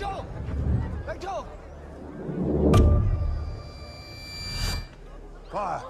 बैठो बैठो। Fire!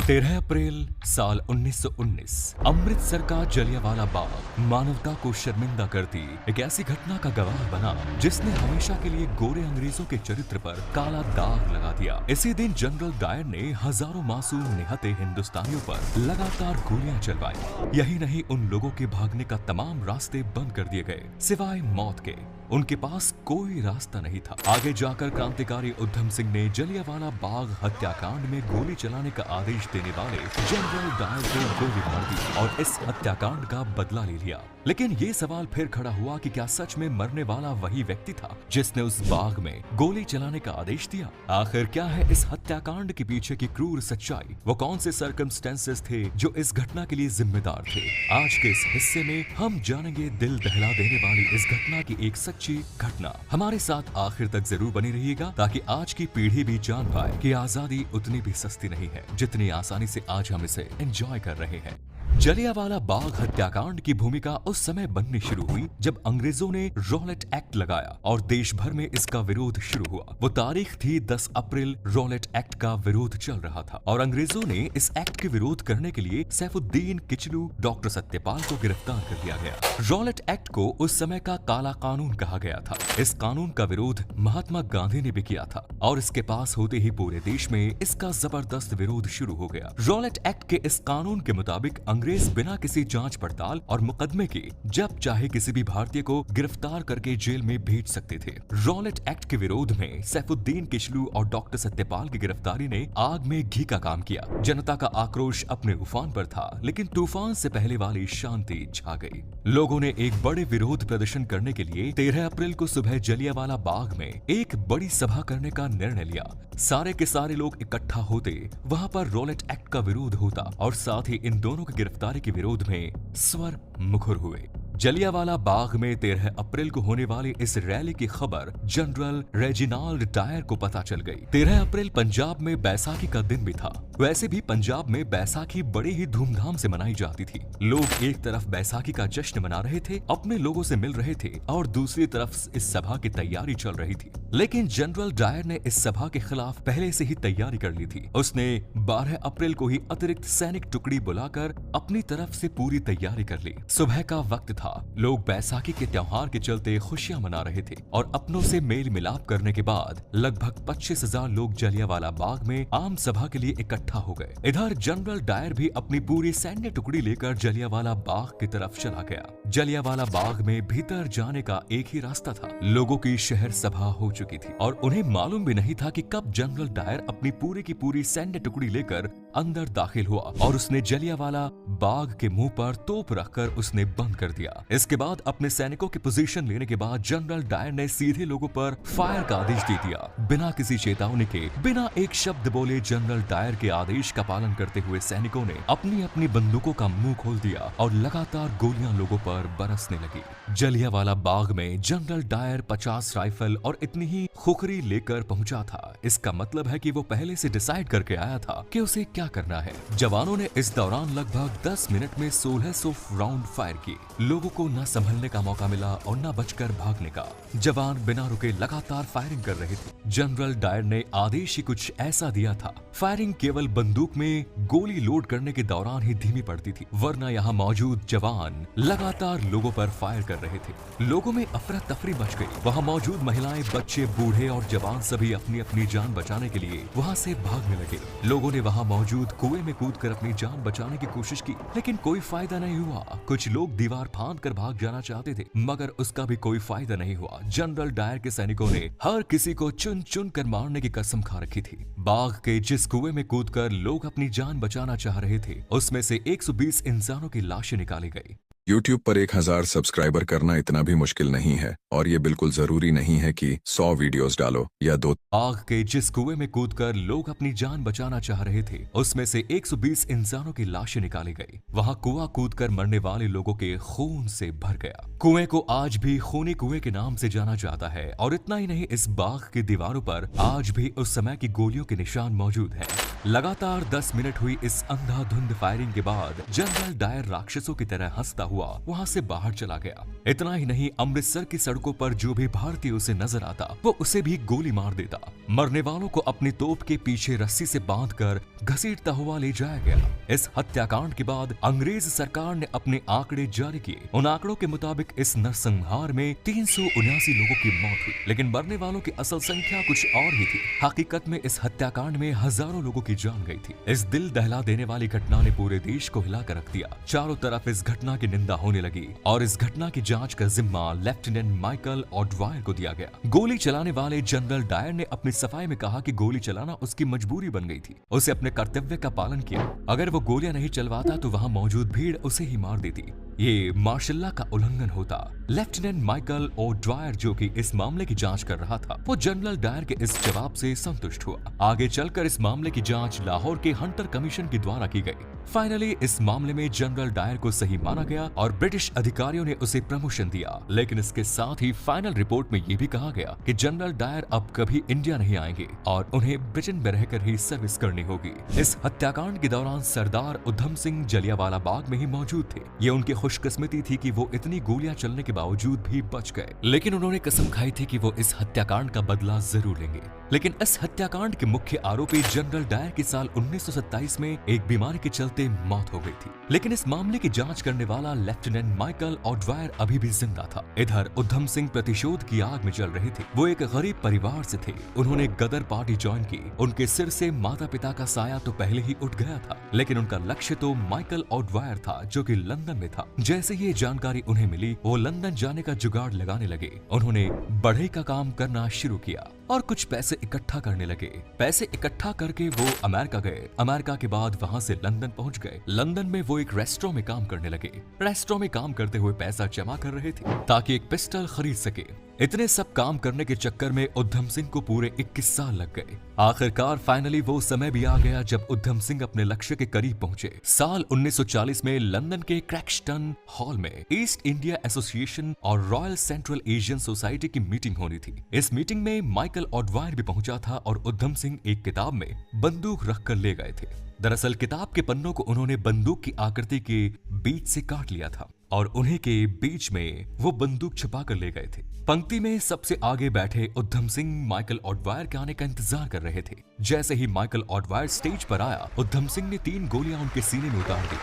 13 अप्रैल साल 1919 अमृतसर का जलियांवाला बाग मानवता को शर्मिंदा करती एक ऐसी घटना का गवाह बना जिसने हमेशा के लिए गोरे अंग्रेजों के चरित्र पर काला दाग लगा दिया। इसी दिन जनरल डायर ने हजारों मासूम निहत्थे हिंदुस्तानियों पर लगातार गोलियां चलवाई। यही नहीं, उन लोगों के भागने का तमाम रास्ते बंद कर दिए गए सिवाय मौत के। उनके पास कोई रास्ता नहीं था। आगे जाकर क्रांतिकारी उधम सिंह ने जलियांवाला बाग हत्याकांड में गोली चलाने का आदेश देने वाले जनरल डायर को गोली मार दी और इस हत्याकांड का बदला ले लिया। लेकिन ये सवाल फिर खड़ा हुआ कि क्या सच में मरने वाला वही व्यक्ति था जिसने उस बाग में गोली चलाने का आदेश दिया? आखिर क्या है इस हत्याकांड के पीछे की क्रूर सच्चाई? वो कौन से सर्कमस्टेंसेस थे जो इस घटना के लिए जिम्मेदार थे? आज के इस हिस्से में हम जानेंगे दिल दहला देने वाली इस घटना की एक सच्ची घटना। हमारे साथ आखिर तक जरूर बने रहिएगा ताकि आज की पीढ़ी भी जान पाए कि आजादी उतनी भी सस्ती नहीं है जितनी आसानी से आज हम इसे एंजॉय कर रहे हैं। जलियांवाला बाग हत्याकांड की भूमिका उस समय बननी शुरू हुई जब अंग्रेजों ने रॉलेट एक्ट लगाया और देश भर में इसका विरोध शुरू हुआ। वो तारीख थी 10 अप्रैल। रॉलेट एक्ट का विरोध चल रहा था और अंग्रेजों ने इस एक्ट के विरोध करने के लिए सैफुद्दीन किचलू, डॉक्टर सत्यपाल को गिरफ्तार कर लिया गया। रॉलेट एक्ट को उस समय का काला कानून कहा गया था। इस कानून का विरोध महात्मा गांधी ने भी किया था और इसके पास होते ही पूरे देश में इसका जबरदस्त विरोध शुरू हो गया। रॉलेट एक्ट के इस कानून के मुताबिक अंग्रेज बिना किसी जांच पड़ताल और मुकदमे के जब चाहे किसी भी भारतीय को गिरफ्तार करके जेल में भेज सकते थे। रॉलेट एक्ट के विरोध में सैफुद्दीन किचलू और डॉक्टर सत्यपाल की गिरफ्तारी ने आग में घी का काम किया। जनता का आक्रोश अपने उफान पर था, लेकिन तूफान से पहले वाली शांति छा गई। लोगों ने एक बड़े विरोध प्रदर्शन करने के लिए 13 अप्रैल को सुबह जलियांवाला बाग में एक बड़ी सभा करने का निर्णय लिया। सारे के सारे लोग इकट्ठा होते, वहां पर रॉलेट एक्ट का विरोध होता और साथ ही इन दोनों की गिरफ्तारी के विरोध में स्वर मुखर हुए। जलियांवाला बाग में 13 अप्रैल को होने वाली इस रैली की खबर जनरल रेजिनाल्ड डायर को पता चल गई। 13 अप्रैल पंजाब में बैसाखी का दिन भी था। वैसे भी पंजाब में बैसाखी बड़ी ही धूमधाम से मनाई जाती थी। लोग एक तरफ बैसाखी का जश्न मना रहे थे, अपने लोगों से मिल रहे थे और दूसरी तरफ इस सभा की तैयारी चल रही थी। लेकिन जनरल डायर ने इस सभा के खिलाफ पहले से ही तैयारी कर ली थी। उसने 12 अप्रैल को ही अतिरिक्त सैनिक टुकड़ी बुलाकर अपनी तरफ से पूरी तैयारी कर ली। सुबह का वक्त था। लोग बैसाखी के त्योहार के चलते खुशियां मना रहे थे और अपनों से मेल मिलाप करने के बाद लगभग 25,000 लोग जलियांवाला बाग में आम सभा के लिए इकट्ठा हो गए। इधर जनरल डायर भी अपनी पूरी सैन्य टुकड़ी लेकर जलियांवाला बाग की तरफ चला गया। जलियांवाला बाग में भीतर जाने का एक ही रास्ता था। लोगों की शहर सभा हो चुकी थी और उन्हें मालूम भी नहीं था कि कब जनरल डायर अपनी पूरी की पूरी सैन्य टुकड़ी लेकर अंदर दाखिल हुआ और उसने जलियांवाला बाग के मुंह पर तोप रखकर उसने बंद कर दिया। इसके बाद अपने सैनिकों की पोजीशन लेने के बाद जनरल डायर ने सीधे लोगों पर फायर का आदेश दे दिया। बिना किसी चेतावनी के, बिना एक शब्द बोले जनरल डायर के आदेश का पालन करते हुए सैनिकों ने अपनी अपनी बंदूकों का मुंह खोल दिया और लगातार गोलियां लोगों पर बरसने लगी। जलियांवाला बाग में जनरल डायर 50 राइफल और इतनी ही खुखरी लेकर पहुंचा था। इसका मतलब है कि वो पहले से डिसाइड करके आया था कि उसे क्या करना है। जवानों ने इस दौरान लगभग 10 मिनट में 1600 राउंड फायर किए। लोगों को न संभलने का मौका मिला और न बचकर भागने का। जवान बिना रुके लगातार फायरिंग कर रहे थे। जनरल डायर ने आदेश ही कुछ ऐसा दिया था। फायरिंग केवल बंदूक में गोली लोड करने के दौरान ही धीमी पड़ती थी, वरना यहाँ मौजूद जवान लगातार लोगों पर फायर कर रहे थे। लोगों में अफरा तफरी मच गई। वहाँ मौजूद महिलाएं, बच्चे, बूढ़े और जवान सभी अपनी अपनी जान बचाने के लिए वहाँ से भागने लगे। लोगों ने वहाँ मौजूद कुएं में कूदकर अपनी जान बचाने की कोशिश की, लेकिन कोई फायदा नहीं हुआ। कुछ लोग दीवार फांद कर भाग जाना चाहते थे, मगर उसका भी कोई फायदा नहीं हुआ। जनरल डायर के सैनिकों ने हर किसी को चुन चुन कर मारने की कसम खा रखी थी। बाग के जिस कुएं में कूदकर लोग अपनी जान बचाना चाह रहे थे, उसमें से 120 इंसानों की लाशें निकाली गई। YouTube पर 1000 सब्सक्राइबर करना इतना भी मुश्किल नहीं है और ये बिल्कुल जरूरी नहीं है कि 100 वीडियोस डालो या 2। आग के जिस कुएं में कूदकर लोग अपनी जान बचाना चाह रहे थे, उसमें से 120 इंसानों की लाशें निकाली गई। वहां कुआं कूदकर मरने वाले लोगों के खून से भर गया। कुएं को आज भी खूनी कुएं के नाम से जाना जाता है और इतना ही नहीं, इस बाग की दीवारों पर आज भी उस समय की गोलियों के निशान मौजूद हैं। लगातार 10 मिनट हुई इस अंधाधुंध फायरिंग के बाद जनरल डायर राक्षसों की तरह हंसता हुआ वहाँ से बाहर चला गया। इतना ही नहीं, अमृतसर की सड़कों पर जो भी भारतीय उसे नजर आता वो उसे भी गोली मार देता। मरने वालों को अपनी तोप के पीछे रस्सी से बांधकर घसीटता हुआ ले जाया गया। इस हत्याकांड के बाद अंग्रेज सरकार ने अपने आंकड़े जारी किए। उन आंकड़ों के मुताबिक इस नरसंहार में 379 लोगों की मौत हुई, लेकिन मरने वालों की असल संख्या कुछ और ही थी। हकीकत में इस हत्याकांड में हजारों लोगों की जान गई थी। इस दिल दहला देने वाली घटना ने पूरे देश को हिलाकर रख दिया। चारों तरफ इस घटना की निंदा होने लगी और इस घटना की जांच का जिम्मा लेफ्टिनेंट माइकल ऑडवायर को दिया गया। गोली चलाने वाले जनरल डायर ने अपनी सफाई में कहा कि गोली चलाना उसकी मजबूरी बन गई थी। उसे अपने कर्तव्य का पालन किया। अगर वो गोलियां नहीं चलवाता तो वहां मौजूद भीड़ उसे ही मार देती। ये मार्शल लॉ का उल्लंघन होता। लेफ्टिनेंट माइकल ऑडवायर, जो कि इस मामले की जांच कर रहा था, वो जनरल डायर के इस जवाब से संतुष्ट हुआ। आगे चलकर इस मामले की जांच लाहौर के हंटर कमीशन के द्वारा की गई। फाइनली इस मामले में जनरल डायर को सही माना गया और ब्रिटिश अधिकारियों ने उसे प्रमोशन दिया। लेकिन इसके साथ ही फाइनल रिपोर्ट में ये भी कहा गया कि जनरल डायर अब कभी इंडिया नहीं आएंगे और उन्हें ब्रिटेन में रहकर ही सर्विस करनी होगी। इस हत्याकांड के दौरान सरदार उधम सिंह जलियांवाला बाग में ही मौजूद थे। ये उनकी खुशकिस्मती थी कि वो इतनी गोलियां चलने के बावजूद भी बच गए, लेकिन उन्होंने कसम खाई थी कि वो इस हत्याकांड का बदला जरूर लेंगे। लेकिन इस हत्याकांड के मुख्य आरोपी जनरल डायर की साल 1927 में एक बीमारी के चलते मौत हो गई थी। लेकिन इस मामले की जांच करने वाला लेफ्टिनेंट माइकल ऑडवायर अभी भी जिंदा था। इधर उधम सिंह प्रतिशोध की आग में जल रहे थे। वो एक गरीब परिवार से थे। उन्होंने गदर पार्टी ज्वाइन की। उनके सिर से माता पिता का साया तो पहले ही उठ गया था, लेकिन उनका लक्ष्य तो माइकल ऑडवायर था, जो कि लंदन में था। जैसे ये जानकारी उन्हें मिली, वो लंदन जाने का जुगाड़ लगाने लगे। उन्होंने बढ़ई का काम करना शुरू किया और कुछ पैसे इकट्ठा करने लगे। पैसे इकट्ठा करके वो अमेरिका गए। अमेरिका के बाद वहां से लंदन पहुंच गए। लंदन में वो एक रेस्टोरेंट में काम करने लगे। रेस्टोरेंट में काम करते हुए पैसा जमा कर रहे थे ताकि एक पिस्टल खरीद सके। इतने सब काम करने के चक्कर में उधम सिंह को पूरे 21 साल लग गए। आखिरकार फाइनली वो समय भी आ गया जब उधम सिंह अपने लक्ष्य के करीब पहुंचे। साल 1940 में लंदन के क्रैक्सटन हॉल में ईस्ट इंडिया एसोसिएशन और रॉयल सेंट्रल एशियन सोसाइटी की मीटिंग होनी थी। इस मीटिंग में माइकल ऑडवायर भी पहुंचा था और उधम सिंह एक किताब में बंदूक रखकर ले गए थे। दरअसल किताब के पन्नों को उन्होंने बंदूक की आकृति के बीच से काट लिया था और उन्हीं के बीच में वो बंदूक छुपा कर ले गए थे। पंक्ति में सबसे आगे बैठे उधम सिंह माइकल ऑडवायर के आने का इंतजार कर रहे थे। जैसे ही माइकल ऑडवायर स्टेज पर आया, उधम सिंह ने 3 गोलियां उनके सीने में उतार दी।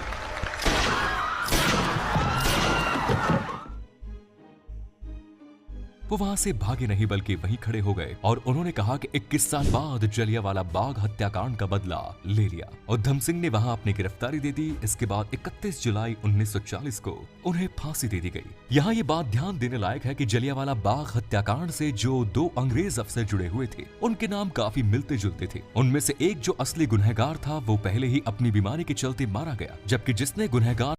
वो वहां से भागे नहीं बल्कि वहीं खड़े हो गए और उन्होंने कहा कि 21 साल बाद जलियांवाला बाग हत्याकांड का बदला ले लिया। उधम सिंह ने वहां अपनी गिरफ्तारी दे दी। इसके बाद 31 जुलाई 1940 को उन्हें फांसी दे दी गई। यहाँ ये बात ध्यान देने लायक है कि जलियांवाला बाग हत्याकांड से जो 2 अंग्रेज अफसर जुड़े हुए थे, उनके नाम काफी मिलते जुलते थे। उनमें से एक जो असली गुनहगार था वो पहले ही अपनी बीमारी के चलते मारा गया, जबकि जिसने गुनहगार